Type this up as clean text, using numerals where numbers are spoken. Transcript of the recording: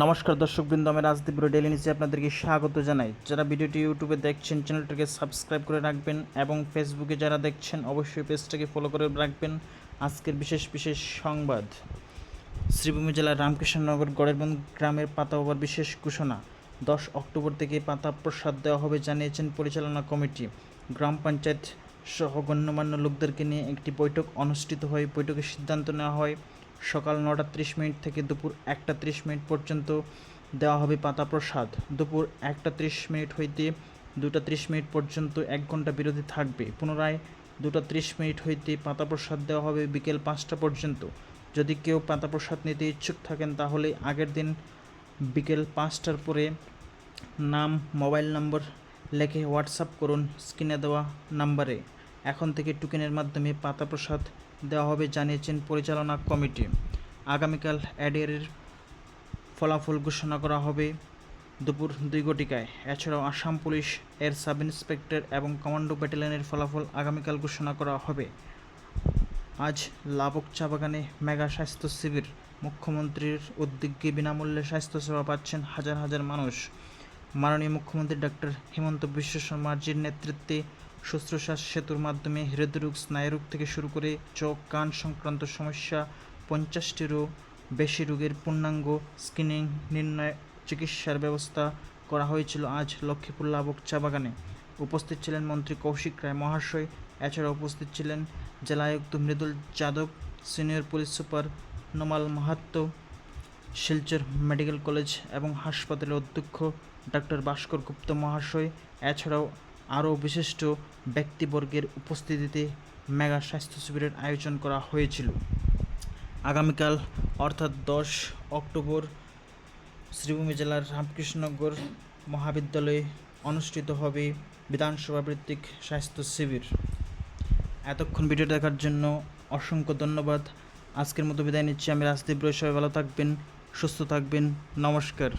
নমস্কার দর্শকবৃন্দ, আমি রাজদীপ ডেইলি নিউজে আপনাদেরকে স্বাগত জানাই। যারা ভিডিওটি ইউটিউবে দেখছেন চ্যানেলটাকে সাবস্ক্রাইব করে রাখবেন এবং ফেসবুকে যারা দেখছেন অবশ্যই পেজটাকে ফলো করে রাখবেন। আজকের বিশেষ বিশেষ সংবাদ। শ্রীভূমি জেলার রামকৃষ্ণনগর গড়েরবন্দ গ্রামের পাতা ওভার বিশেষ ঘোষণা। 10 অক্টোবর থেকে পাতা প্রসাদ দেওয়া হবে জানিয়েছেন পরিচালনা কমিটি। গ্রাম পঞ্চায়েত সহ গণ্যমান্য লোকদেরকে নিয়ে একটি বৈঠক অনুষ্ঠিত হয়। বৈঠকে সিদ্ধান্ত নেওয়া হয় সকাল 9:30 থেকে দুপুর 1:30 পর্যন্ত দেওয়া হবে পাতা প্রসাদ। দুপুর 1:30 হইতে 2:30 পর্যন্ত 1 ঘন্টা বিরতি থাকবে। পুনরায় 2:30 হইতে পাতা প্রসাদ দেওয়া হবে বিকেল 5টা পর্যন্ত। যদি কেউ পাতা প্রসাদ নিতে ইচ্ছুক থাকেন তাহলে আগের দিন বিকেল 5টার পরে নাম, মোবাইল নম্বর লেখে হোয়াটসঅ্যাপ করুন স্ক্রিনে দেওয়া নাম্বারে। এখন থেকে টোকেনের মাধ্যমে পাতা প্রসাদ দেওয়া হবে জানিয়েছেন পরিচালনা কমিটি। আগামীকাল অ্যাডের ফলাফল ঘোষণা করা হবে দুপুর 2 এছাড়াও আসাম পুলিশ এর সাব ইন্সপেক্টর এবং কমান্ডো ব্যাটালিয়নের ফলাফল আগামীকাল ঘোষণা করা হবে। আজ লাবক চা বাগানে মেগা স্বাস্থ্য শিবির। মুখ্যমন্ত্রীর উদ্যোগে বিনামূল্যে স্বাস্থ্যসেবা পাচ্ছেন হাজার হাজার মানুষ। মাননীয় মুখ্যমন্ত্রী ডক্টর হিমন্ত বিশ্ব শর্মাজির নেতৃত্বে শুশ্রূষা সেতুর মাধ্যমে হৃদরোগ, স্নায়ুরোগ থেকে শুরু করে চোখ, কান সংক্রান্ত সমস্যা 50টিরও বেশি রোগের পূর্ণাঙ্গ স্ক্রিনিং, নির্ণয়, চিকিৎসার ব্যবস্থা করা হয়েছিল আজ লক্ষ্মীপুর লাবক চা বাগানে। উপস্থিত ছিলেন মন্ত্রী কৌশিক রায় মহাশয়। এছাড়া উপস্থিত ছিলেন জেলা আয়ুক্ত Mridul Yadav, senior police super Nomal Mahato, Silchar medical college এবং হাসপাতালের অধ্যক্ষ ডক্টর ভাস্কর গুপ্ত মহাশয়। এছাড়াও আরও বিশিষ্ট ব্যক্তিবর্গের উপস্থিতিতে মেগা স্বাস্থ্য শিবিরের আয়োজন করা হয়েছিল। আগামীকাল অর্থাৎ 10 অক্টোবর শ্রীভূমি জেলার রামকৃষ্ণনগর মহাবিদ্যালয়ে অনুষ্ঠিত হবে বিধানসভা ভিত্তিক স্বাস্থ্য শিবির। এতক্ষণ ভিডিও দেখার জন্য অসংখ্য ধন্যবাদ। আজকের মতো বিদায় নিচ্ছি। আমি রাজদীপ রয়। সবাই ভালো থাকবেন, সুস্থ থাকবেন। নমস্কার।